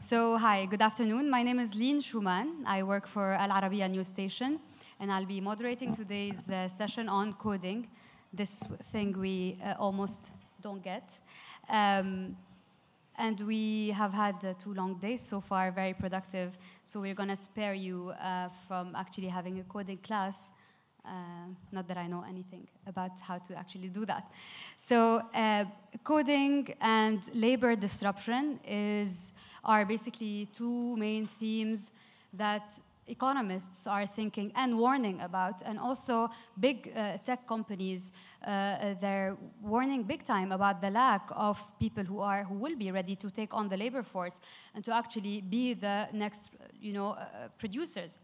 So, hi, good afternoon. My name is Lynn Schumann. I work for Al Arabiya News Station, and I'll be moderating today's session on coding, this thing we almost don't get. And we have had 2 long days so far, very productive. So we're going to spare you from actually having a coding class. Not that I know anything about how to actually do that. So coding and labor disruption are basically 2 main themes that economists are thinking and warning about, and also big tech companies, they're warning big time about the lack of people who will be ready to take on the labor force and to actually be the next, producers.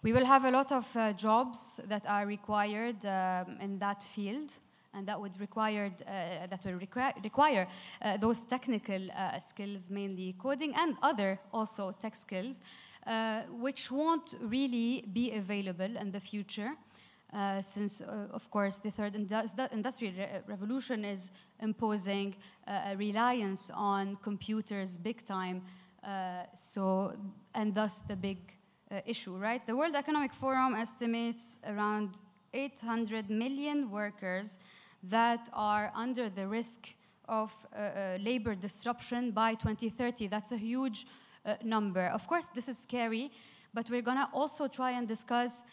We will have a lot of jobs that are required in that field, and that would require those technical skills, mainly coding and other also tech skills, which won't really be available in the future, since, of course, the third industrial revolution is imposing a reliance on computers big time, and thus the big issue, right? The World Economic Forum estimates around 800 million workers that are under the risk of labor disruption by 2030. That's a huge number. Of course, this is scary, but we're going to also try and discuss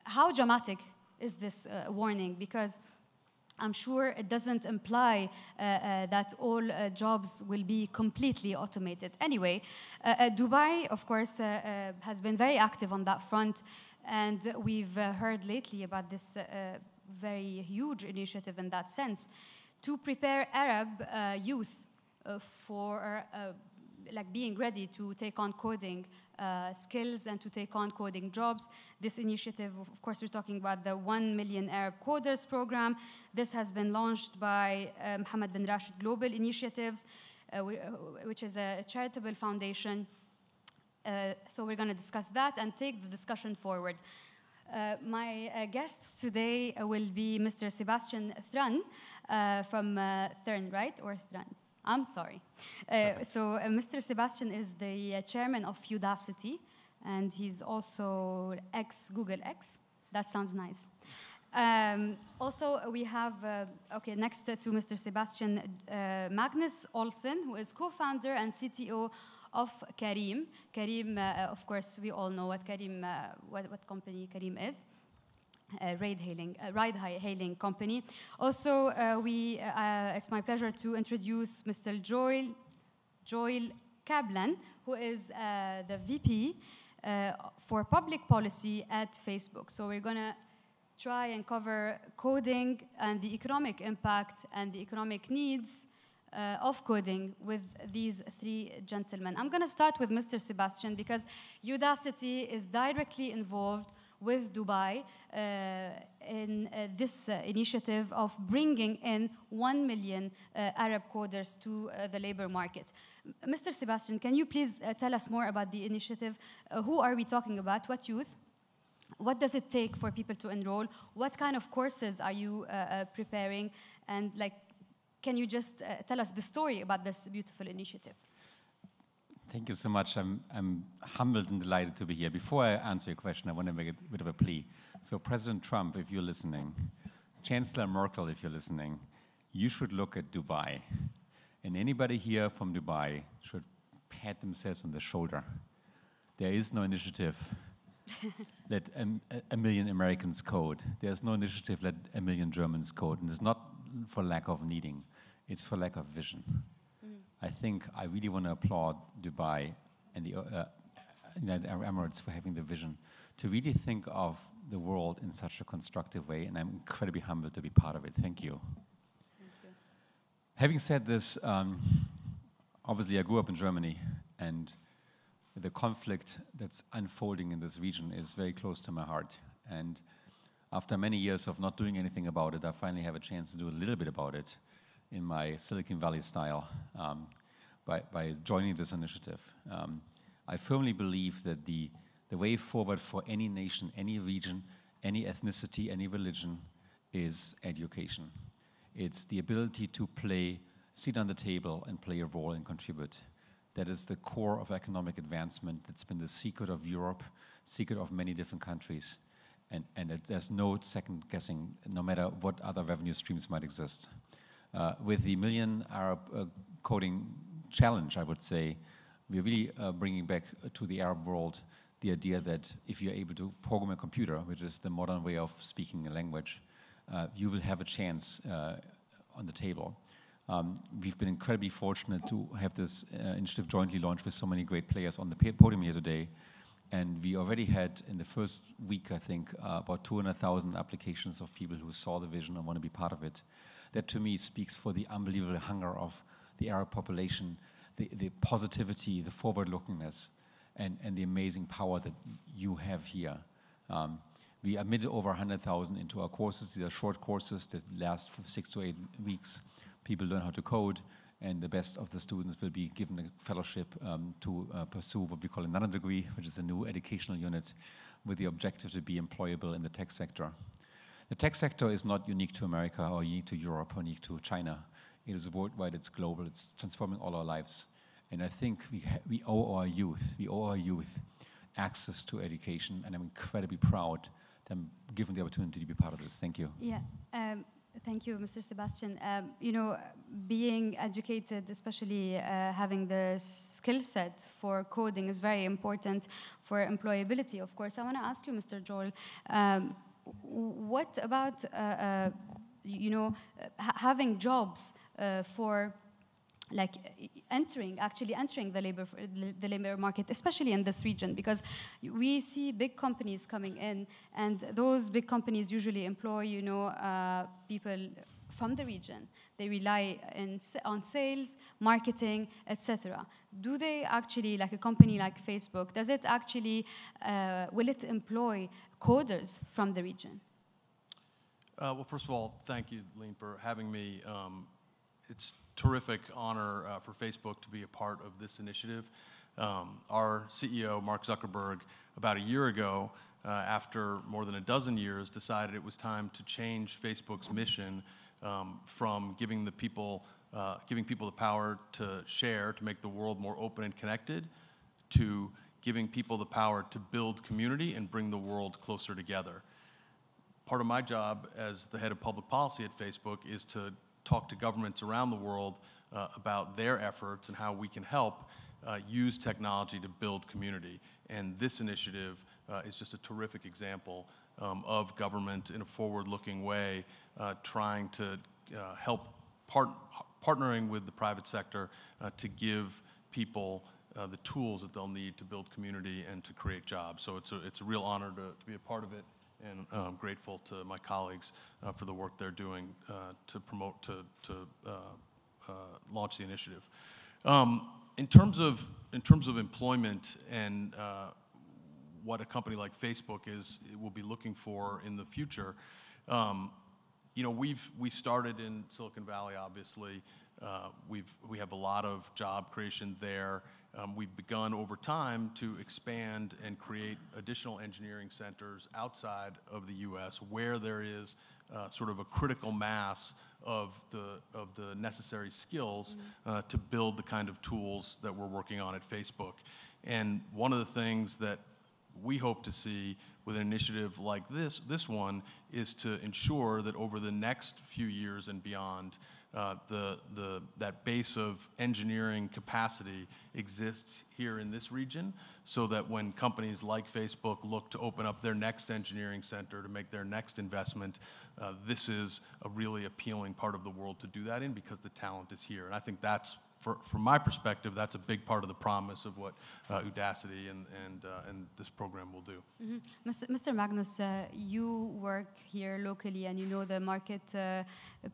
how dramatic is this warning, because I'm sure it doesn't imply that all jobs will be completely automated. Anyway, Dubai, of course, has been very active on that front, and we've heard lately about this very huge initiative in that sense to prepare Arab youth for being ready to take on coding skills and to take on coding jobs. This initiative, of course, we're talking about the 1 Million Arab Coders program. This has been launched by Mohammed bin Rashid Global Initiatives, which is a charitable foundation. So we're going to discuss that and take the discussion forward. My guests today will be Mr. Sebastian Thrun from Thurn, right? Or Thrun? I'm sorry. So Mr. Sebastian is the chairman of Udacity, and he's also ex-Google X. That sounds nice. Also, we have, next to Mr. Sebastian, Magnus Olsen, who is co-founder and CTO of Careem. Careem, of course, we all know what Careem, what company Careem is. Ride-hailing company. Also, it's my pleasure to introduce Mr. Joel Kaplan, who is the VP for public policy at Facebook. So we're going to try and cover coding and the economic impact and the economic needs of coding with these 3 gentlemen. I'm going to start with Mr. Sebastian, because Udacity is directly involved with Dubai in this initiative of bringing in 1 million Arab coders to the labor market. Mr. Sebastian, can you please tell us more about the initiative? Who are we talking about? What youth? What does it take for people to enroll? What kind of courses are you preparing? And can you just tell us the story about this beautiful initiative? Thank you so much. I'm humbled and delighted to be here. Before I answer your question, I want to make a bit of a plea. So President Trump, if you're listening, Chancellor Merkel, if you're listening, you should look at Dubai. And anybody here from Dubai should pat themselves on the shoulder. There is no initiative let a million Americans code. There's no initiative let a million Germans code. And it's not for lack of needing. It's for lack of vision. I think I really want to applaud Dubai and the United Arab Emirates for having the vision to really think of the world in such a constructive way, and I'm incredibly humbled to be part of it. Thank you. Thank you. Having said this, obviously I grew up in Germany, and the conflict that's unfolding in this region is very close to my heart. And after many years of not doing anything about it, I finally have a chance to do a little bit about it in my Silicon Valley style by joining this initiative. I firmly believe that the way forward for any nation, any region, any ethnicity, any religion is education. It's the ability to play sit on the table and play a role and contribute. That is the core of economic advancement. That's been the secret of Europe, secret of many different countries. And there's no second guessing, no matter what other revenue streams might exist. With the Million Arab Coding Challenge, I would say, we're really bringing back to the Arab world the idea that if you're able to program a computer, which is the modern way of speaking a language, you will have a chance on the table. We've been incredibly fortunate to have this initiative jointly launched with so many great players on the podium here today. And we already had, in the first week, I think, about 200,000 applications of people who saw the vision and want to be part of it. That, to me, speaks for the unbelievable hunger of the Arab population, the positivity, the forward-lookingness, and the amazing power that you have here. We admitted over 100,000 into our courses. These are short courses that last for 6 to 8 weeks. People learn how to code, and the best of the students will be given a fellowship to pursue what we call a nano degree, which is a new educational unit with the objective to be employable in the tech sector. The tech sector is not unique to America or unique to Europe or unique to China. It is worldwide, it's global, it's transforming all our lives. And I think we owe our youth access to education, and I'm incredibly proud that I'm given the opportunity to be part of this. Thank you. Yeah. Thank you, Mr. Sebastian. You know, being educated, especially having the skill set for coding, is very important for employability, of course. I want to ask you, Mr. Joel, what about, you know, having jobs for, like, actually entering the labor market, especially in this region, because we see big companies coming in, and those big companies usually employ, you know, people from the region. They rely on sales, marketing, etc. Do they actually, like a company like Facebook, does it actually, will it employ coders from the region? Well, first of all, thank you, Lean, for having me. It's terrific honor for Facebook to be a part of this initiative. Our CEO, Mark Zuckerberg, about a year ago, after more than a dozen years, decided it was time to change Facebook's mission from giving people the power to share, to make the world more open and connected, to giving people the power to build community and bring the world closer together. Part of my job as the head of public policy at Facebook is to talk to governments around the world about their efforts and how we can help use technology to build community. And this initiative is just a terrific example of government in a forward-looking way trying to help partnering with the private sector to give people the tools that they'll need to build community and to create jobs. So it's a real honor to be a part of it. And I'm grateful to my colleagues for the work they're doing to promote, to launch the initiative. In terms of employment and what a company like Facebook will be looking for in the future, you know, we started in Silicon Valley, obviously. We have a lot of job creation there. We've begun over time to expand and create additional engineering centers outside of the U.S. where there is sort of a critical mass of the necessary skills to build the kind of tools that we're working on at Facebook. And one of the things that we hope to see with an initiative like this one is to ensure that over the next few years and beyond, that base of engineering capacity exists here in this region, so that when companies like Facebook look to open up their next engineering center to make their next investment, this is a really appealing part of the world to do that in, because the talent is here. And I think that's, from my perspective, that's a big part of the promise of what Udacity and this program will do. Mm-hmm. Mr. Magnus, you work here locally and you know the market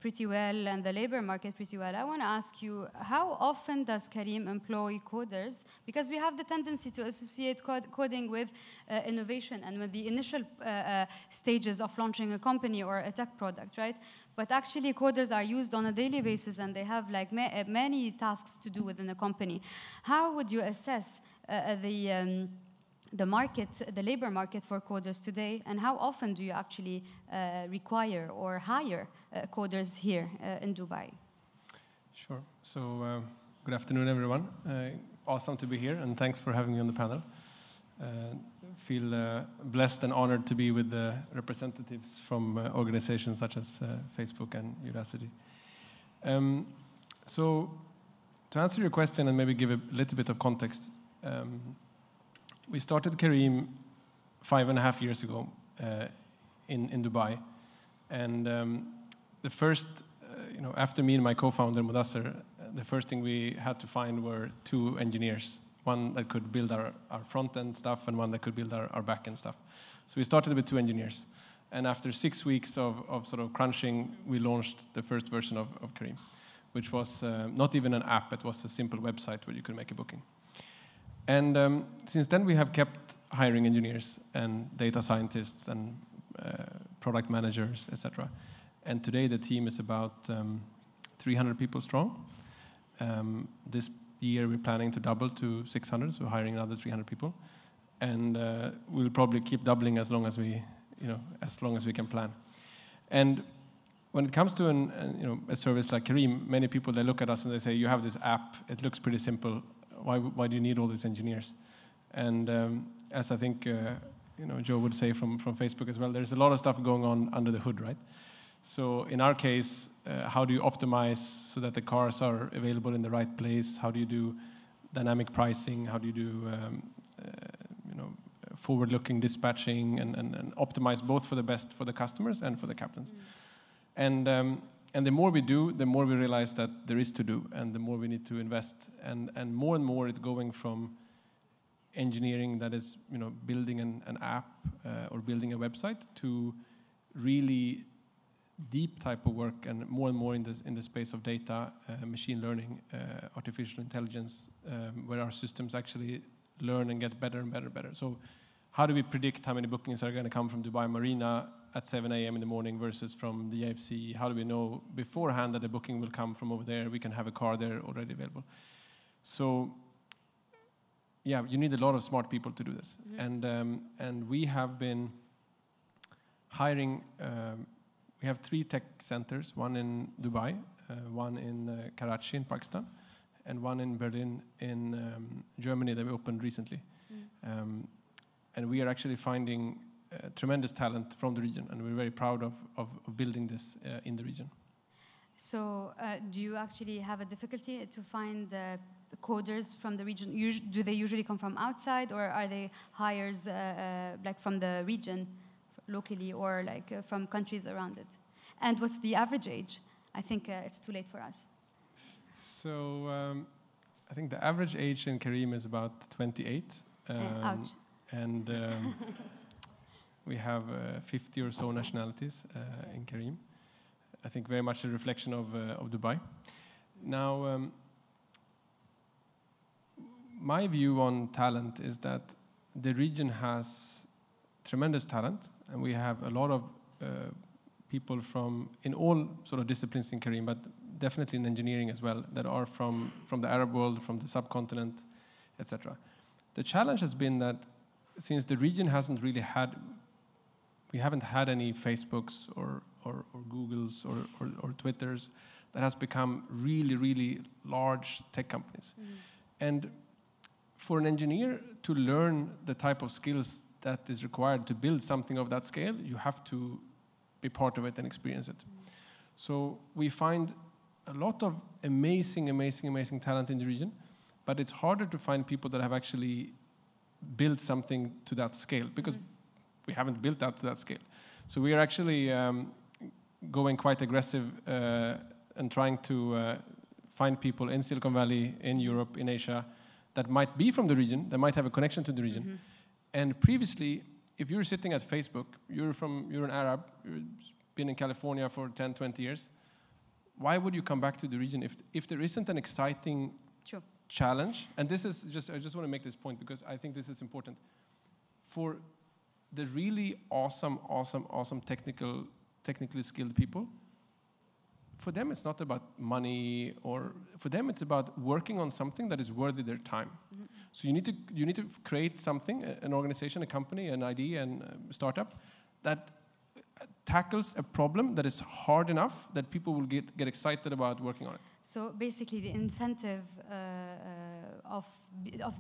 pretty well and the labor market pretty well. I want to ask you, how often does Karim employ coders? Because we have the tendency to associate coding with innovation and with the initial stages of launching a company or a tech product, right? But actually, coders are used on a daily basis, and they have like many tasks to do within a company. How would you assess the market, the labor market for coders today, and how often do you actually require or hire coders here in Dubai? Sure. So, good afternoon, everyone. Awesome to be here, and thanks for having me on the panel. Feel blessed and honored to be with the representatives from organizations such as Facebook and Udacity. So, to answer your question and maybe give a little bit of context, we started Careem 5.5 years ago in Dubai, and the first, after me and my co-founder Mudassar, the first thing we had to find were 2 engineers, one that could build our front-end stuff and one that could build our back-end stuff. So we started with 2 engineers, and after 6 weeks of sort of crunching, we launched the first version of Careem, which was not even an app, it was a simple website where you could make a booking. And since then we have kept hiring engineers and data scientists and product managers, etc. And today the team is about 300 people strong. This year we're planning to double to 600, so hiring another 300 people. And we'll probably keep doubling as long as we can plan. And when it comes to a service like Careem, many people, they look at us and they say, you have this app, it looks pretty simple. Why do you need all these engineers? And as I think Joe would say from Facebook as well, there's a lot of stuff going on under the hood, right? So in our case, how do you optimize so that the cars are available in the right place? How do you do dynamic pricing? How do you do forward-looking dispatching and optimize both for the best for the customers and for the captains? And the more we do, the more we realize that there is to do, and the more we need to invest. And more it's going from engineering that is, building an app or building a website to really deep type of work, and more in the space of data, machine learning, artificial intelligence, where our systems actually learn and get better and better and better. So how do we predict how many bookings are going to come from Dubai Marina at 7 a.m. in the morning versus from the AFC? How do we know beforehand that the booking will come from over there? We can have a car there already available. So, yeah, you need a lot of smart people to do this. Mm-hmm. And we have been hiring. We have 3 tech centers: one in Dubai, one in Karachi in Pakistan, and one in Berlin in Germany that we opened recently. Mm. And we are actually finding tremendous talent from the region, and we're very proud of building this in the region. So do you actually have a difficulty to find coders from the region? Do they usually come from outside, or are they hires like from the region locally, or like from countries around it? And what's the average age? I think it's too late for us. So I think the average age in Careem is about 28. Ouch. And we have 50 or so nationalities in Careem. I think very much a reflection of Dubai. Now, my view on talent is that the region has tremendous talent, and we have a lot of people from in all sort of disciplines in Careem, but definitely in engineering as well, that are from the Arab world, from the subcontinent, etc. The challenge has been that since the region hasn't really had, we haven't had any Facebooks or Googles or Twitters that has become really, really large tech companies. Mm-hmm. And for an engineer to learn the type of skills that is required to build something of that scale, you have to be part of it and experience it. Mm-hmm. So we find a lot of amazing talent in the region, but it's harder to find people that have actually built something to that scale, because we haven't built that to that scale. So we are actually going quite aggressive and trying to find people in Silicon Valley, in Europe, in Asia, that might be from the region, that might have a connection to the region. Mm-hmm. And previously, if you're sitting at Facebook, you're an Arab, you've been in California for 10, 20 years, why would you come back to the region if there isn't an exciting challenge? And this is I just want to make this point because I think this is important. For the really awesome technically skilled people, for them it's not about money, or for them it's about working on something that is worthy their time. Mm-hmm. So you need to create something, an organization, a company, an idea, and a startup that tackles a problem that is hard enough that people will get excited about working on it. So basically the incentive of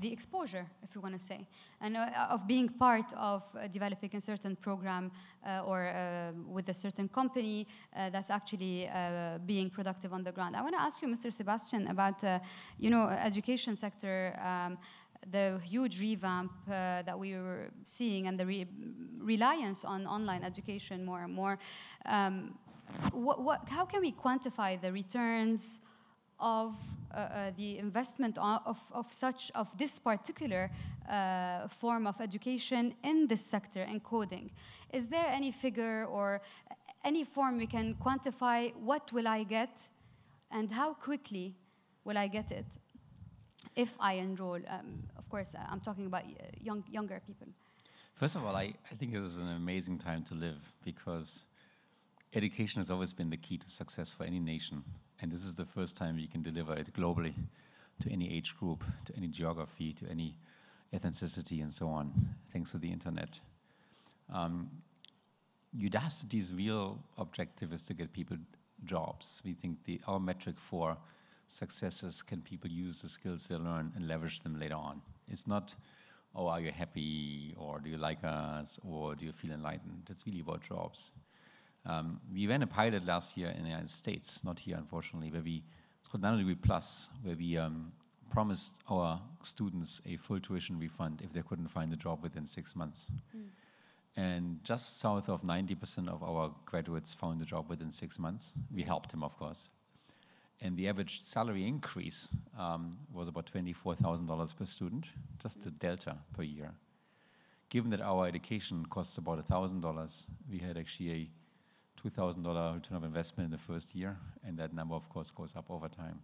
the exposure, if you want to say, and of being part of developing a certain program or with a certain company that's actually being productive on the ground. I want to ask you, Mr. Sebastian, about education sector, the huge revamp that we were seeing and the reliance on online education more and more. How can we quantify the returns of the investment of this particular form of education in this sector, in coding? Is there any figure or any form we can quantify what will I get and how quickly will I get it if I enroll? Of course, I'm talking about younger people. First of all, I think this is an amazing time to live, because education has always been the key to success for any nation. And this is the first time we can deliver it globally to any age group, to any geography, to any ethnicity, and so on, thanks to the internet. Udacity's real objective is to get people jobs. We think our metric for success is, can people use the skills they learn and leverage them later on? It's not, oh, are you happy, or do you like us, or do you feel enlightened? It's really about jobs. We ran a pilot last year in the United States, not here unfortunately, where it's called Nanodegree Plus, where we promised our students a full tuition refund if they couldn't find a job within 6 months. And just south of 90% of our graduates found a job within 6 months. We helped them, of course. And the average salary increase was about $24,000 per student, just the delta per year. Given that our education costs about $1,000, we had actually a $2,000 return of investment in the first year, and that number, of course, goes up over time.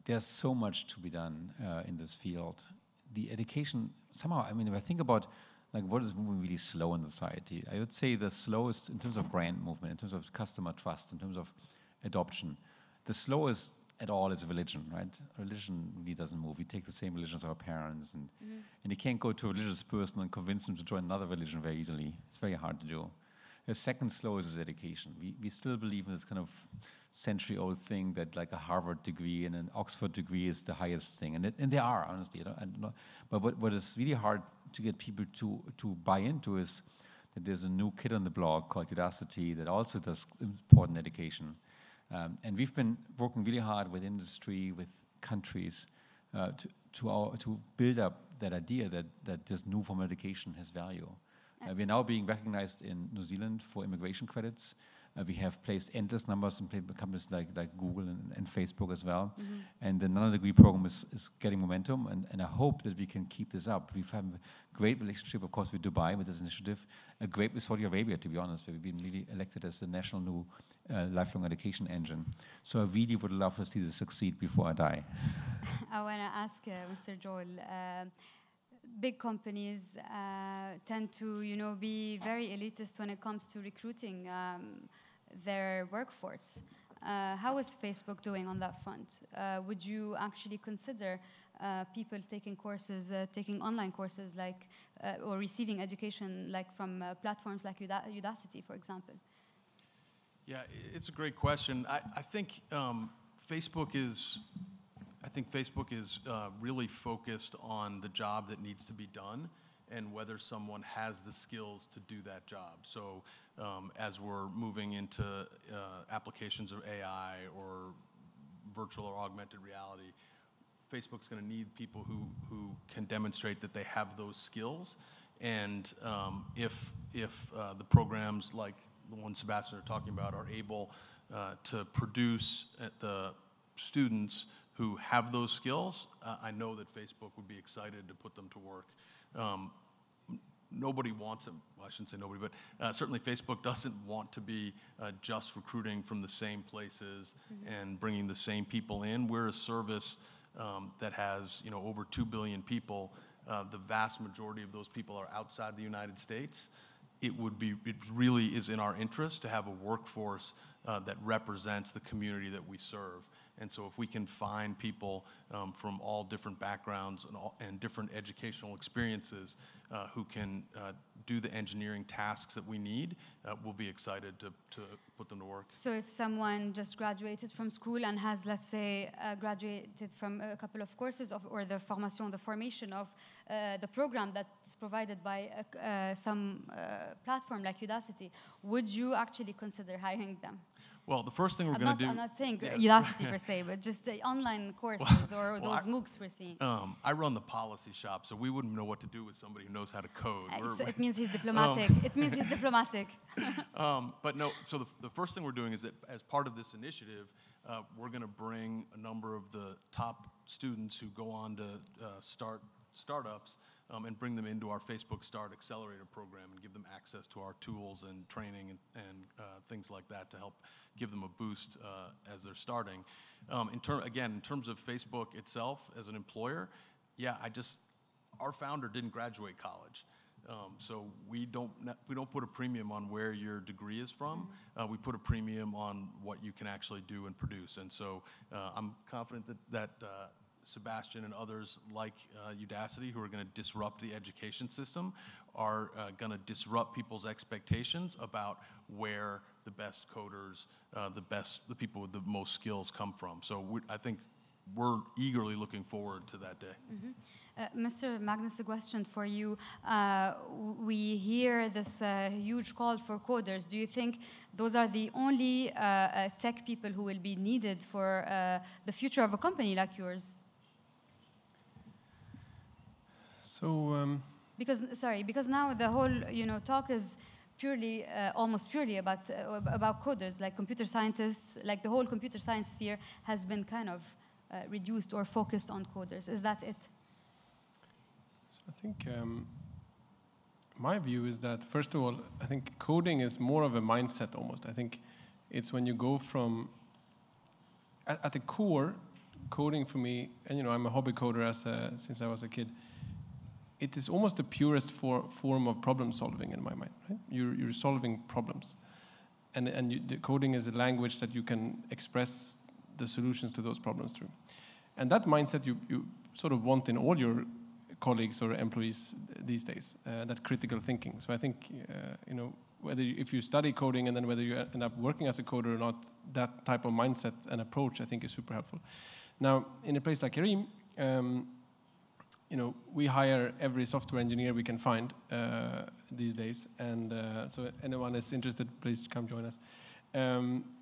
There's so much to be done in this field. The education, somehow, I mean, if I think about like what is moving really slow in society, I would say the slowest in terms of brand movement, in terms of customer trust, in terms of adoption, the slowest at all is religion, right? Religion really doesn't move. We take the same religion as our parents, and you can't go to a religious person and convince them to join another religion very easily. It's very hard to do. The second slowest is education. We still believe in this kind of century-old thing that like a Harvard degree and an Oxford degree is the highest thing, and they are, honestly. I don't know. But what is really hard to get people to buy into is that there's a new kid on the block called Udacity that also does important education. And we've been working really hard with industry, with countries, to build up that idea that this new form of education has value. We're now being recognized in New Zealand for immigration credits. We have placed endless numbers in companies like Google and Facebook as well. And the Nanodegree program is getting momentum, and I hope that we can keep this up. We've had a great relationship, of course, with Dubai with this initiative, a great with Saudi Arabia, to be honest, where we've been really elected as the national new lifelong education engine. So I really would love to see this succeed before I die. I want to ask Mr. Joel, big companies tend to, be very elitist when it comes to recruiting their workforce. How is Facebook doing on that front? Would you actually consider people taking courses, taking online courses, like or receiving education, like from platforms like Udacity, for example? Yeah, it's a great question. I think Facebook is. I think Facebook is really focused on the job that needs to be done and whether someone has the skills to do that job. So as we're moving into applications of AI or virtual or augmented reality, Facebook's going to need people who can demonstrate that they have those skills. And if the programs like the one Sebastian are talking about are able to produce the students who have those skills, I know that Facebook would be excited to put them to work. Nobody wants them. Well, I shouldn't say nobody, but certainly Facebook doesn't want to be just recruiting from the same places and bringing the same people in. We're a service that has over 2 billion people. The vast majority of those people are outside the United States. It really is in our interest to have a workforce that represents the community that we serve. And so if we can find people from all different backgrounds and different educational experiences, who can do the engineering tasks that we need, we'll be excited to put them to work. So if someone just graduated from school and has, let's say, graduated from a couple of courses or the formation of the program that's provided by some platform like Udacity, would you actually consider hiring them? Well, the first thing we're going to do... I'm not saying Udacity per se, but just the online courses or those MOOCs we're seeing. I run the policy shop, so we wouldn't know what to do with somebody who knows how to code. So it means he's diplomatic. It means he's diplomatic. But no, so the first thing we're doing is that as part of this initiative, we're going to bring a number of the top students who go on to start startups and bring them into our Facebook Start Accelerator program and give them access to our tools and training and things like that to help give them a boost as they're starting. In terms of Facebook itself as an employer, yeah, our founder didn't graduate college. So we don't put a premium on where your degree is from. We put a premium on what you can actually do and produce. And so I'm confident that Sebastian and others like Udacity, who are going to disrupt the education system, are going to disrupt people's expectations about where the best coders, the people with the most skills come from. So I think we're eagerly looking forward to that day. Mm-hmm. Mr. Magnus, a question for you. We hear this huge call for coders. Do you think those are the only tech people who will be needed for the future of a company like yours? So, because now the whole talk is purely, almost purely about coders, like computer scientists, like the whole computer science sphere has been kind of reduced or focused on coders. Is that it? So I think my view is that, first of all, I think coding is more of a mindset almost. I think it's when you go from, at the core, coding for me, and I'm a hobby coder since I was a kid, it is almost the purest form of problem solving in my mind. Right? You're solving problems, and the coding is a language that you can express the solutions to those problems through. And that mindset you sort of want in all your colleagues or employees these days, that critical thinking. So I think if you study coding and then whether you end up working as a coder or not, that type of mindset and approach I think is super helpful. Now in a place like Kareem, we hire every software engineer we can find these days, and so anyone is interested, please come join us.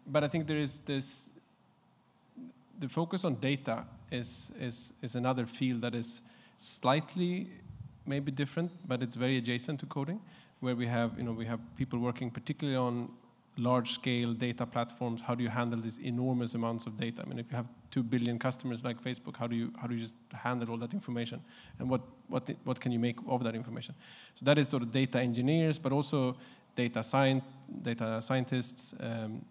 But I think there is this. The focus on data is another field that is slightly maybe different, but it's very adjacent to coding, where we have people working particularly on large-scale data platforms. How do you handle these enormous amounts of data? I mean, if you have 2 billion customers like Facebook, how do you just handle all that information? And what can you make of that information? So that is sort of data engineers, but also data scientists,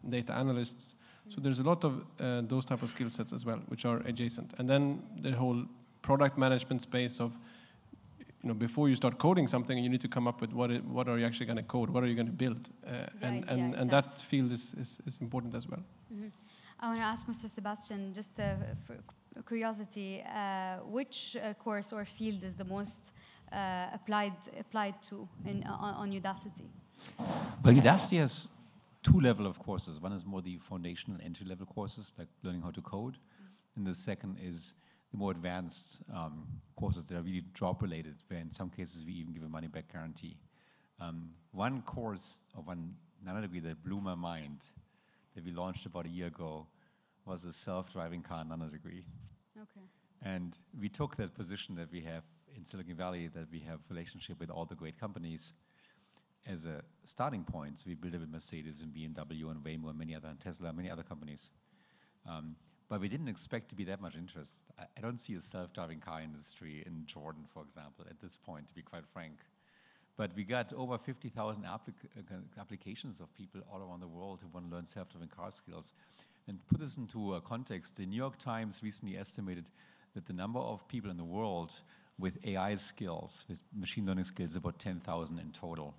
data analysts. So there's a lot of those type of skill sets as well, which are adjacent. And then the whole product management space of, before you start coding something, you need to come up with what are you actually going to code, what are you going to build, and that field is important as well. Mm-hmm. I want to ask Mr. Sebastian, just for curiosity, which course or field is the most applied to on Udacity? Well, Udacity has 2 levels of courses. One is more the foundational entry-level courses, like learning how to code, and the second is the more advanced courses that are really job-related, where in some cases we even give a money-back guarantee. One course of one nanodegree that blew my mind, that we launched about a year ago, was a self-driving car nanodegree. Okay. And we took that position that we have in Silicon Valley, that we have relationship with all the great companies, as a starting point. So we built it with Mercedes and BMW and Waymo and many other, and Tesla, many other companies. But we didn't expect to be that much interest. I don't see a self-driving car industry in Jordan, for example, at this point, to be quite frank. But we got over 50,000 applications of people all around the world who want to learn self-driving car skills. And to put this into a context, the New York Times recently estimated that the number of people in the world with AI skills, with machine learning skills, is about 10,000 in total.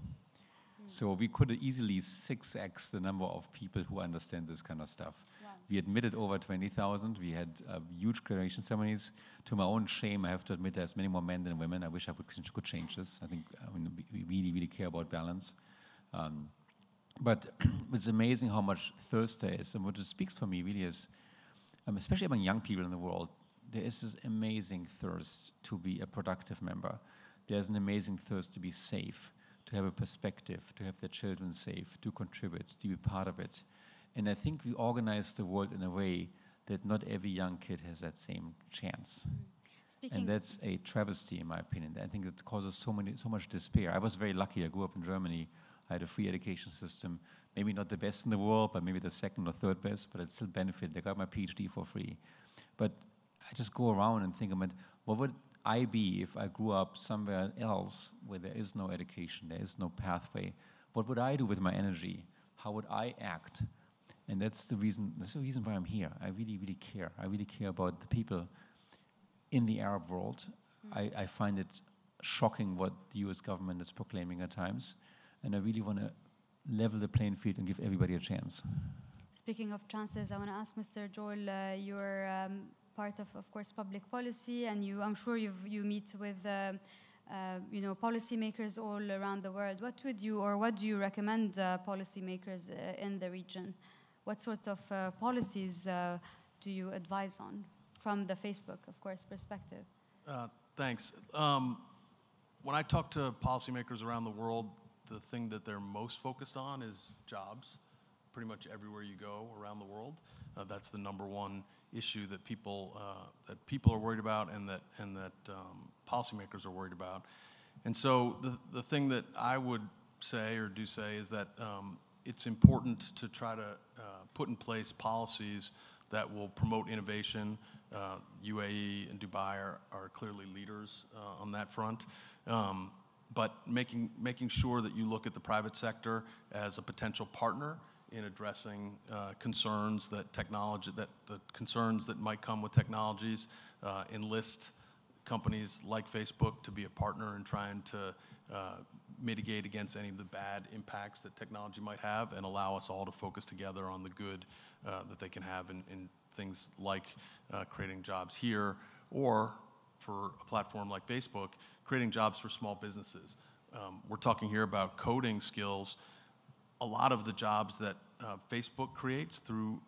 So we could easily 6x the number of people who understand this kind of stuff. Wow. We admitted over 20,000. We had huge graduation ceremonies. To my own shame, I have to admit there's many more men than women. I wish I could change this. I think we really, really care about balance. But it's amazing how much thirst there is. And what it speaks for me really is, especially among young people in the world, there is this amazing thirst to be a productive member. There's an amazing thirst to be safe, to have a perspective, to have their children safe, to contribute, to be part of it. And I think we organize the world in a way that not every young kid has that same chance. And that's a travesty, in my opinion. I think it causes so much despair. I was very lucky. I grew up in Germany. I had a free education system, maybe not the best in the world, but maybe the second or third best, but it still benefited. I got my PhD for free. But I just go around and think about, what would I be if I grew up somewhere else where there is no education, there is no pathway? What would I do with my energy? How would I act? And that's the reason why I'm here. I really, really care. I really care about the people in the Arab world. I find it shocking what the US government is proclaiming at times. And I really want to level the playing field and give everybody a chance. Speaking of chances, I want to ask Mr. Joel, you're part of course, public policy, and I'm sure you meet with policymakers all around the world. What do you recommend policymakers in the region? What sort of policies do you advise on from the Facebook, of course, perspective? Thanks. When I talk to policymakers around the world, the thing that they're most focused on is jobs. Pretty much everywhere you go around the world, that's the number one issue that people are worried about, and that policymakers are worried about. And so the thing that I would say or do say is that it's important to try to put in place policies that will promote innovation. UAE and Dubai are clearly leaders on that front. But making sure that you look at the private sector as a potential partner in addressing concerns that the concerns that might come with technologies, enlist companies like Facebook to be a partner in trying to mitigate against any of the bad impacts that technology might have, and allow us all to focus together on the good that they can have in things like creating jobs here, or for a platform like Facebook, creating jobs for small businesses. We're talking here about coding skills. A lot of the jobs that Facebook creates through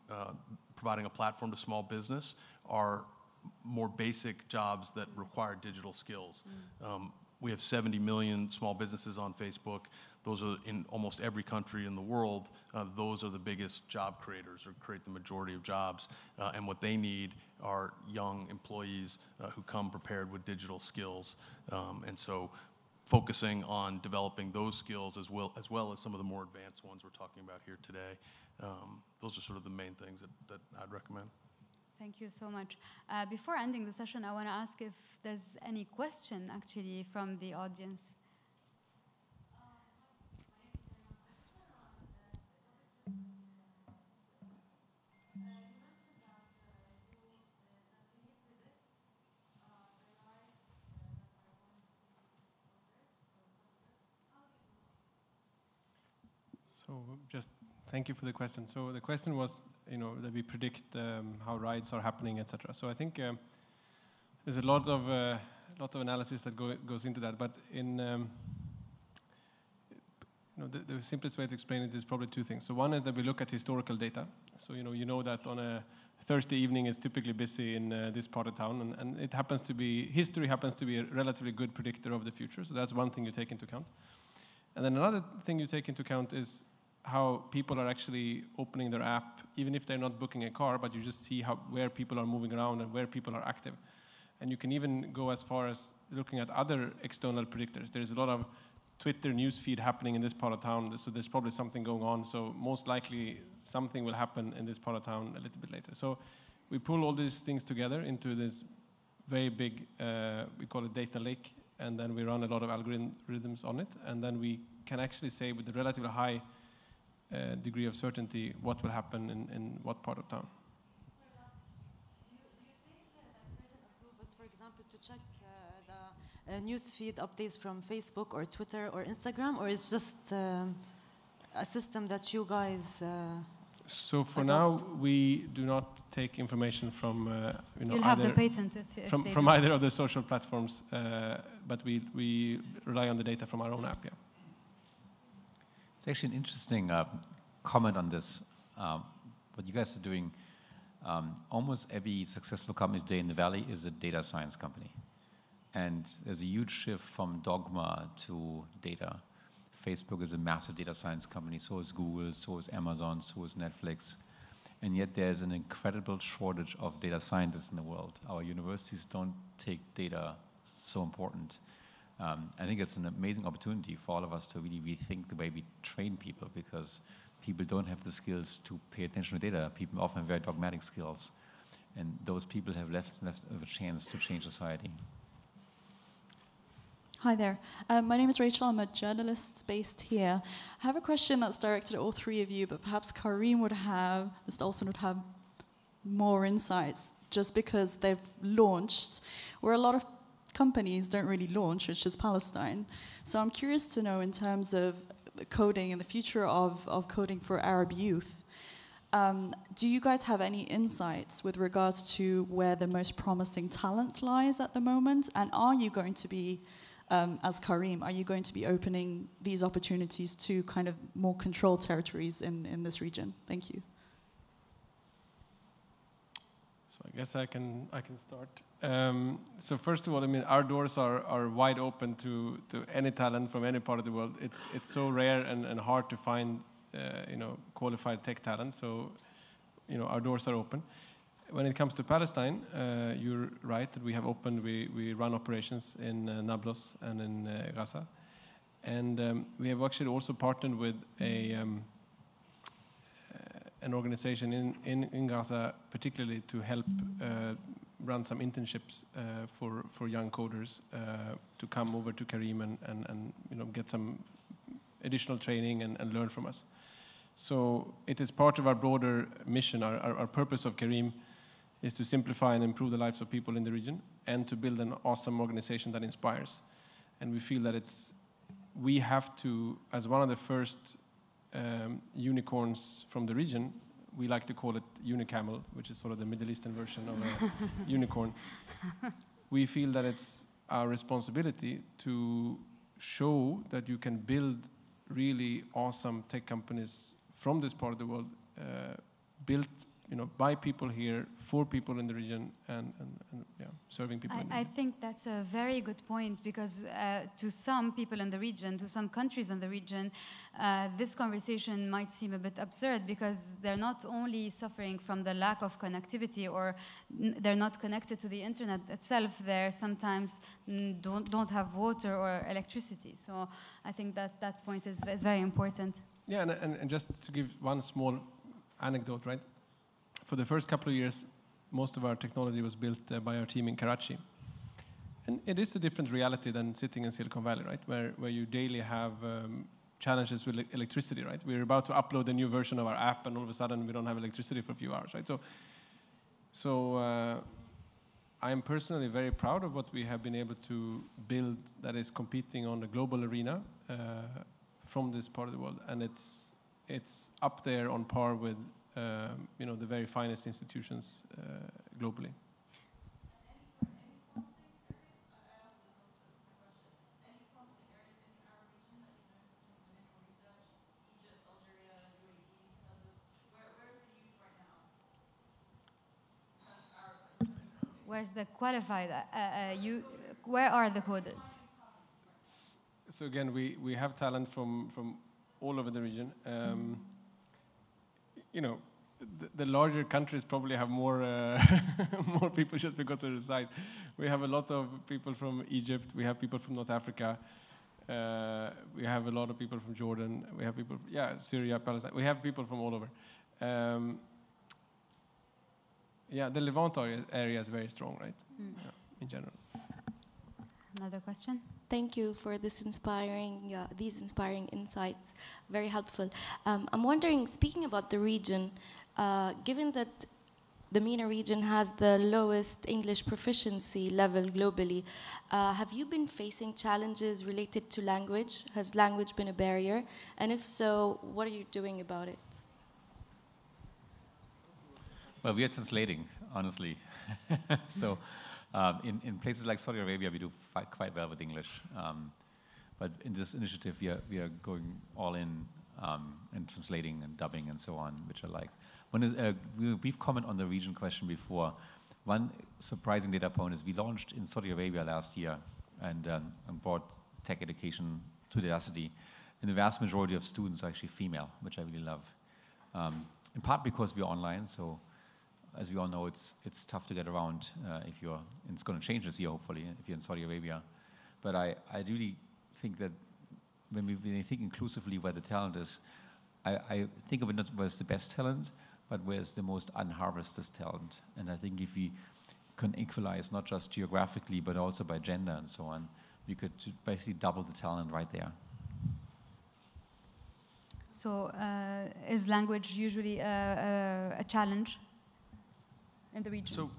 providing a platform to small business are more basic jobs that require digital skills. We have 70 million small businesses on Facebook. Those are in almost every country in the world. Those are the biggest job creators, or create the majority of jobs. And what they need are young employees who come prepared with digital skills. And so focusing on developing those skills as well as some of the more advanced ones we're talking about here today. Those are sort of the main things that I'd recommend. Thank you so much. Before ending the session, I want to ask if there's any question actually from the audience. So just thank you for the question. So the question was, that we predict how riots are happening, etc. So I think there's a lot of analysis that goes into that. But in the simplest way to explain it is probably two things. So one is that we look at historical data. So you know that on a Thursday evening is typically busy in this part of town, and it happens to be, history happens to be a relatively good predictor of the future. So that's one thing you take into account. And then another thing you take into account is how people are actually opening their app, even if they're not booking a car, but you just see where people are moving around and where people are active. And you can even go as far as looking at other external predictors. There's a lot of Twitter newsfeed happening in this part of town, so there's probably something going on. So most likely something will happen in this part of town a little bit later. So we pull all these things together into this very big, we call it data lake, and then we run a lot of algorithms on it, and then we can actually say with a relatively high degree of certainty what will happen in what part of town. Do you take certain approvals, for example, to check the newsfeed updates from Facebook or Twitter or Instagram, or it's just a system that you guys So for adopt? now, we do not take information from You'll have the patent if from they from do. either of the social platforms, but we rely on the data from our own app. Yeah. It's actually an interesting comment on this. What you guys are doing, almost every successful company today in the Valley is a data science company. And there's a huge shift from dogma to data. Facebook is a massive data science company, so is Google, so is Amazon, so is Netflix. And yet there's an incredible shortage of data scientists in the world. Our universities don't take data so important. I think it's an amazing opportunity for all of us to really rethink the way we train people, because people don't have the skills to pay attention to data. People often have very dogmatic skills. And those people have left of a chance to change society. Hi there. My name is Rachel. I'm a journalist based here. I have a question that's directed at all three of you, but perhaps Karim would have, Mr. Olsen would have more insights, just because they've launched where a lot of companies don't really launch, which is Palestine. So I'm curious to know, in terms of coding and the future of coding for Arab youth, do you guys have any insights with regards to where the most promising talent lies at the moment? And are you going to be, as Karim, are you going to be opening these opportunities to kind of more controlled territories in this region? Thank you. So I guess I can start. So first of all, I mean, our doors are wide open to any talent from any part of the world. It's so rare and hard to find qualified tech talent. So our doors are open. When it comes to Palestine, you're right that we have opened. We run operations in Nablus and in Gaza, and we have actually also partnered with an organization in Gaza, particularly to help run some internships for young coders to come over to Karim and get some additional training and learn from us. So it is part of our broader mission. Our purpose of Karim is to simplify and improve the lives of people in the region and to build an awesome organization that inspires. And we feel that we have to, as one of the first unicorns from the region, we like to call it Unicamel, which is sort of the Middle Eastern version of a unicorn. We feel that it's our responsibility to show that you can build really awesome tech companies from this part of the world, built by people here, for people in the region, and serving people in the region. I think that's a very good point, because to some people in the region, to some countries in the region, this conversation might seem a bit absurd, because they're not only suffering from the lack of connectivity, or they're not connected to the internet itself, they sometimes don't have water or electricity. So I think that point is very important. Yeah, and just to give one small anecdote, right? For the first couple of years, most of our technology was built by our team in Karachi. And it is a different reality than sitting in Silicon Valley, right? Where you daily have challenges with electricity, right? We're about to upload a new version of our app, and all of a sudden we don't have electricity for a few hours, right? So I'm personally very proud of what we have been able to build that is competing on the global arena from this part of the world. And it's up there on par with the very finest institutions globally. Where's the qualified? Where are the coders? So again, we have talent from all over the region. The larger countries probably have more more people just because of the size. We have a lot of people from Egypt. We have people from North Africa. We have a lot of people from Jordan. We have people, Syria, Palestine. We have people from all over. The Levant area is very strong, right? In general. Another question? Thank you for these inspiring insights. Very helpful. I'm wondering, speaking about the region, given that the MENA region has the lowest English proficiency level globally. Have you been facing challenges related to language? Has language been a barrier? And if so, what are you doing about it? Well, we are translating, honestly. So in places like Saudi Arabia, we do quite well with English. But in this initiative, we are going all in and translating and dubbing and so on, which I like. We've commented on the region question before. One surprising data point is we launched in Saudi Arabia last year and brought tech education to the university. And the vast majority of students are actually female, which I really love. In part because we're online, so as we all know, it's tough to get around if you're, and it's going to change this year, hopefully, if you're in Saudi Arabia. But I really think that when we think inclusively where the talent is, I think of it not as the best talent, but where's the most unharvested talent. And I think if we can equalize not just geographically, but also by gender and so on, we could basically double the talent right there. So is language usually a challenge in the region? So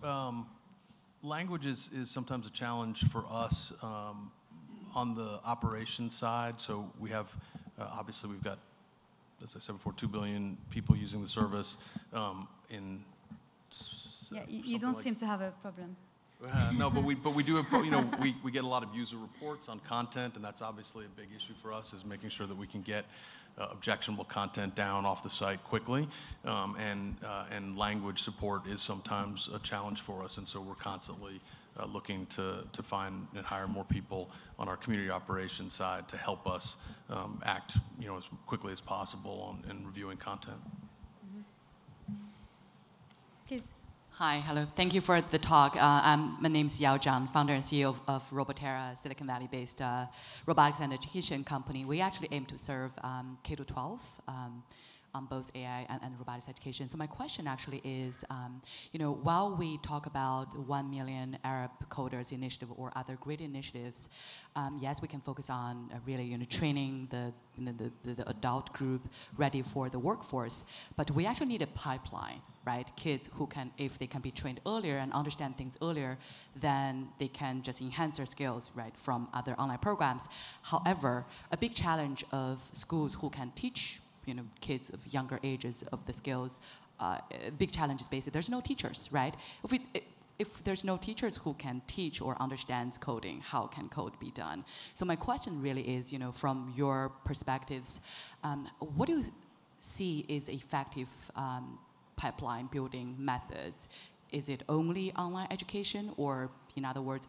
language is sometimes a challenge for us on the operations side. So we have, obviously we've got, as I said before, 2 billion people using the service in. Yeah, you don't seem to have a problem. No, but we do, we get a lot of user reports on content, and that's obviously a big issue for us, is making sure that we can get objectionable content down off the site quickly, and language support is sometimes a challenge for us, and so we're constantly looking to find and hire more people on our community operations side to help us act, as quickly as possible in reviewing content. Please. Hi, hello. Thank you for the talk. My name is Yao Zhang, founder and CEO of Roboterra, Silicon Valley-based robotics and education company. We actually aim to serve K-12 on both AI and robotics education. So my question actually is, while we talk about 1 million Arab coders initiative or other great initiatives, yes, we can focus on really training the adult group ready for the workforce, but we actually need a pipeline, right? Kids who can, if they can be trained earlier and understand things earlier, then they can just enhance their skills, right, from other online programs. However, a big challenge of schools who can teach kids of younger ages of the skills, big challenge is basically there's no teachers, right? If there's no teachers who can teach or understands coding, how can code be done? So my question really is, from your perspectives, what do you see is effective pipeline building methods? Is it only online education, or in other words,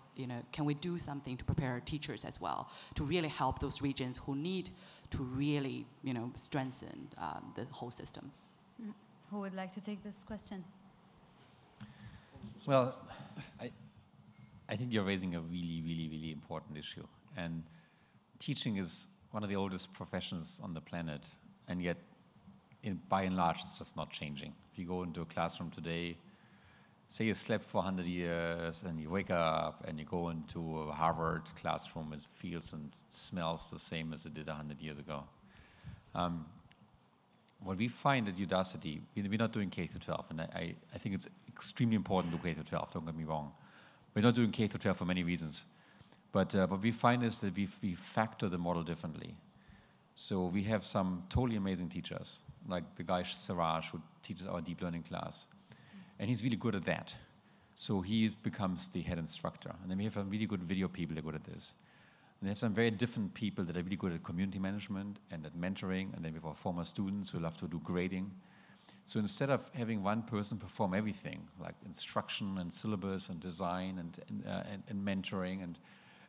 can we do something to prepare teachers as well to really help those regions who need to really, strengthen the whole system? Who would like to take this question? Well, I think you're raising a really, really, really important issue. And teaching is one of the oldest professions on the planet, and yet, by and large, it's just not changing. If you go into a classroom today, say you slept for 100 years and you wake up and you go into a Harvard classroom, it feels and smells the same as it did 100 years ago. What we find at Udacity, we're not doing K-12, and I think it's extremely important to do K-12, don't get me wrong. We're not doing K-12 for many reasons. But what we find is that we factor the model differently. So we have some totally amazing teachers, like the guy Siraj, who teaches our deep learning class. And he's really good at that. So he becomes the head instructor. And then we have some really good video people that are good at this. And they have some very different people that are really good at community management and at mentoring. And then we have our former students who love to do grading. So instead of having one person perform everything, like instruction and syllabus and design and mentoring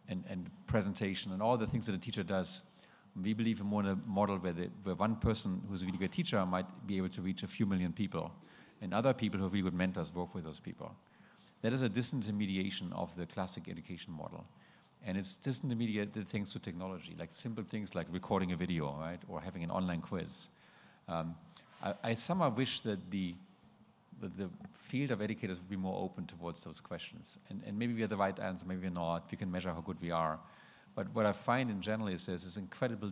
and presentation and all the things that a teacher does, we believe in more in a model where one person who's a really good teacher might be able to reach a few million people. And other people who are really good mentors work with those people. That is a disintermediation of the classic education model. And it's disintermediated things to technology, like simple things like recording a video, right, or having an online quiz. I somehow wish that the field of educators would be more open towards those questions. And maybe we are the right answer, maybe we're not. We can measure how good we are. But what I find in general is there's this incredible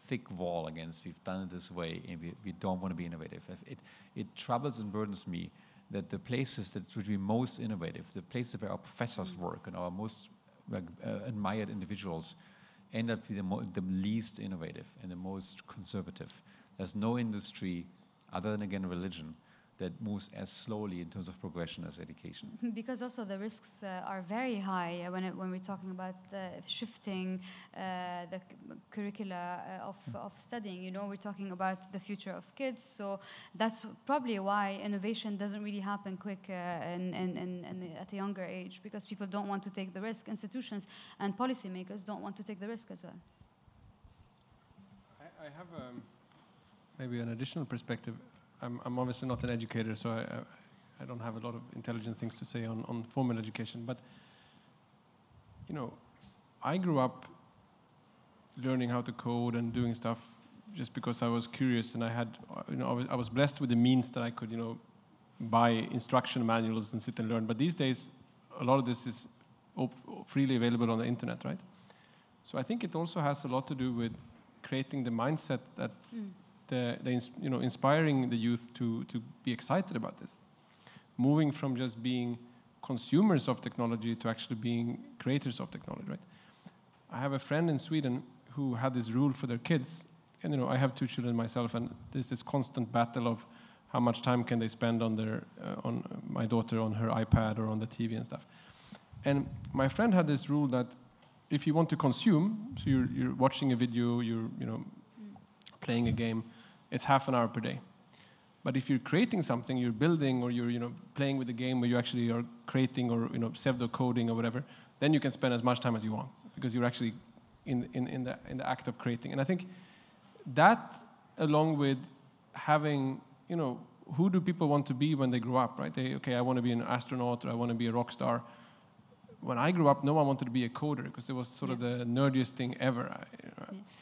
thick wall against we've done it this way and we don't want to be innovative. It troubles and burdens me that the places that would be most innovative, the places where our professors work and our most admired individuals end up being the least innovative and the most conservative. There's no industry, other than, again, religion, that moves as slowly in terms of progression as education. Because also the risks are very high when we're talking about shifting the curricula of studying. You know, we're talking about the future of kids, so that's probably why innovation doesn't really happen quick at a younger age, because people don't want to take the risk. Institutions and policymakers don't want to take the risk as well. I have maybe an additional perspective. I'm obviously not an educator, so I don't have a lot of intelligent things to say on formal education. But, you know, I grew up learning how to code and doing stuff just because I was curious, and I had, you know, I was blessed with the means that I could, you know, buy instruction manuals and sit and learn. But these days, a lot of this is freely available on the internet, right? So I think it also has a lot to do with creating the mindset that you know, inspiring the youth to be excited about this. Moving from just being consumers of technology to actually being creators of technology, right? I have a friend in Sweden who had this rule for their kids, and, you know, I have 2 children myself, and there's this constant battle of how much time can they spend on their, on my daughter on her iPad or on the TV and stuff. And my friend had this rule that if you want to consume, so you're watching a video, you know, playing a game, it's half an hour per day. But if you're creating something, you're building, or you're, you know, playing with the game where you actually are creating, or, you know, pseudo-coding or whatever, then you can spend as much time as you want, because you're actually in the act of creating. And I think that, along with having, you know, who do people want to be when they grow up, right? Okay, I want to be an astronaut, or I want to be a rock star. When I grew up, no one wanted to be a coder, because it was sort of the nerdiest thing ever.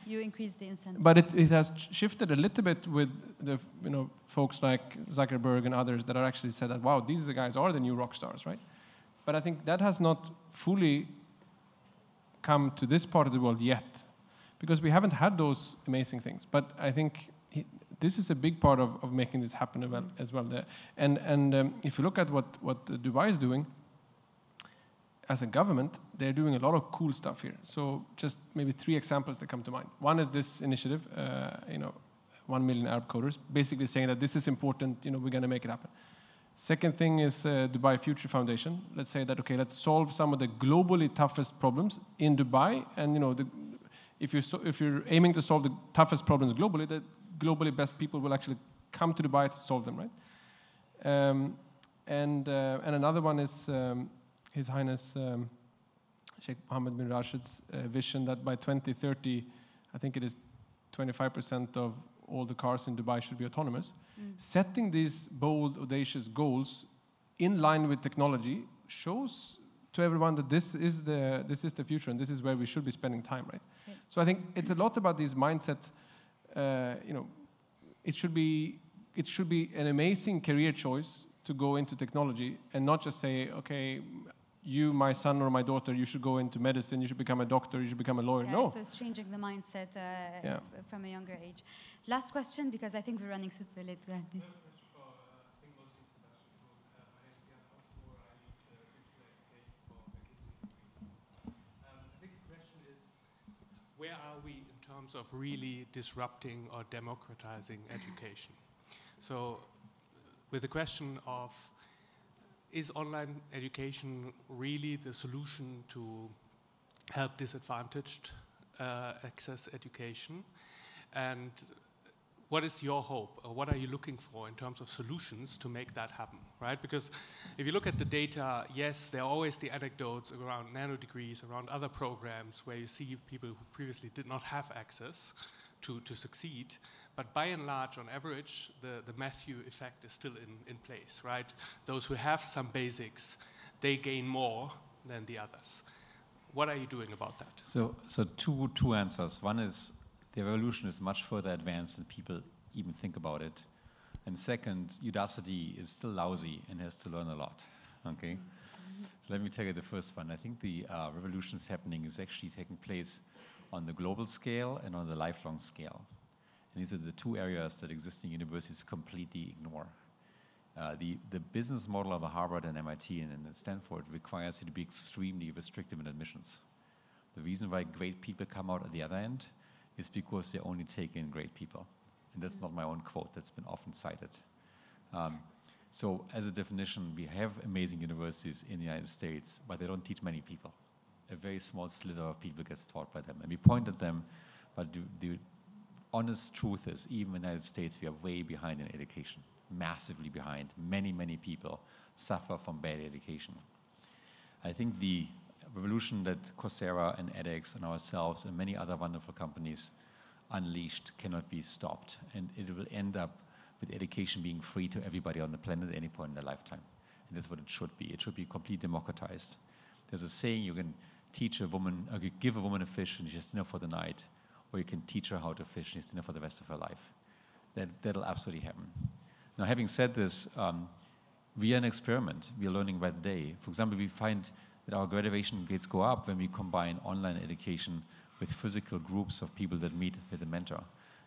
You increase the incentive. But it has shifted a little bit with the, you know, folks like Zuckerberg and others that are actually said that, wow, these guys are the new rock stars, right? But I think that has not fully come to this part of the world yet, because we haven't had those amazing things. But I think this is a big part of making this happen as well. And if you look at what Dubai is doing, as a government, they're doing a lot of cool stuff here. So just maybe 3 examples that come to mind. One is this initiative, you know, 1 million Arab coders, basically saying that this is important, you know, we're going to make it happen. Second thing is Dubai Future Foundation. Let's say that, okay, let's solve some of the globally toughest problems in Dubai. And, you know, if you're aiming to solve the toughest problems globally, the globally best people will actually come to Dubai to solve them, right? And another one is His Highness Sheikh Mohammed bin Rashid's vision that by 2030, I think it is 25% of all the cars in Dubai should be autonomous. Setting these bold, audacious goals in line with technology shows to everyone that this is the future, and this is where we should be spending time, right? Yeah. So I think it's a lot about these mindset. You know, it should be an amazing career choice to go into technology, and not just say, okay, you, my son or my daughter, you should go into medicine, you should become a doctor, you should become a lawyer. Yeah, no. So it's changing the mindset from a younger age. Last question, because I think we're running super late. Go ahead, please. Where are we in terms of really disrupting or democratizing education? So with the question of, is online education really the solution to help disadvantaged access education? And what is your hope, or what are you looking for in terms of solutions to make that happen, right? Because if you look at the data, yes, there are always the anecdotes around nano degrees, around other programs where you see people who previously did not have access to succeed. But by and large, on average, the Matthew effect is still in place, right? Those who have some basics, they gain more than the others. What are you doing about that? So two answers. One is the revolution is much further advanced than people even think about it. And second, Udacity is still lousy and has to learn a lot, okay? So let me tell you the first one. I think the revolution is happening is actually taking place on the global scale and on the lifelong scale. And these are the 2 areas that existing universities completely ignore. The business model of a Harvard and MIT and Stanford requires you to be extremely restrictive in admissions. The reason why great people come out at the other end is because they only take in great people. And that's not my own quote, that's been often cited. So as a definition, we have amazing universities in the United States, but they don't teach many people. A very small slither of people gets taught by them. And we point at them, but the honest truth is, even in the United States, we are way behind in education, massively behind. Many, many people suffer from bad education. I think the revolution that Coursera and edX and ourselves and many other wonderful companies unleashed cannot be stopped. And it will end up with education being free to everybody on the planet at any point in their lifetime. And that's what it should be. It should be completely democratized. There's a saying, you can teach a woman, or you give a woman a fish and she has dinner for the night, or you can teach her how to fish and she has dinner for the rest of her life. That'll absolutely happen. Now, having said this, we are an experiment. We are learning by the day. For example, we find that our graduation rates go up when we combine online education with physical groups of people that meet with a mentor.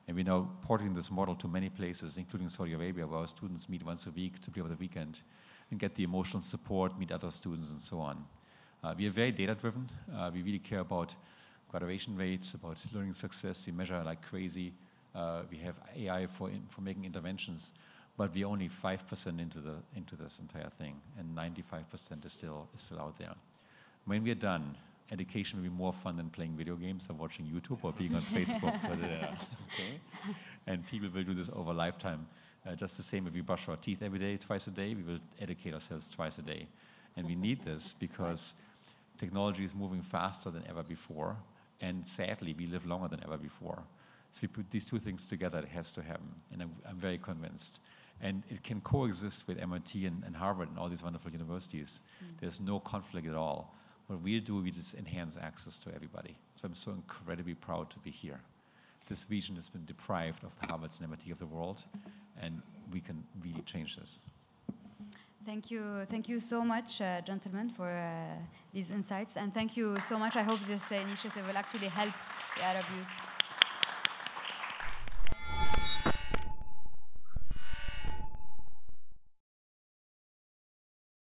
And we're now porting this model to many places, including Saudi Arabia, where our students meet once a week to play over the weekend and get the emotional support, meet other students, and so on. We are very data-driven. We really care about graduation rates, about learning success. We measure like crazy. We have AI for making interventions, but we're only 5% into this entire thing, and 95% is still out there. When we're done, education will be more fun than playing video games or watching YouTube or being on Facebook. Okay? And people will do this over a lifetime. Just the same if we brush our teeth every day, twice a day, we will educate ourselves twice a day. And we need this because technology is moving faster than ever before, and sadly, we live longer than ever before. So we put these two things together, it has to happen, and I'm very convinced. And it can coexist with MIT and Harvard and all these wonderful universities. There's no conflict at all. What we do, we just enhance access to everybody. So I'm so incredibly proud to be here. This region has been deprived of the Harvards and MIT of the world, and we can really change this. Thank you so much, gentlemen, for these insights, and thank you so much. I hope this initiative will actually help the Arab youth.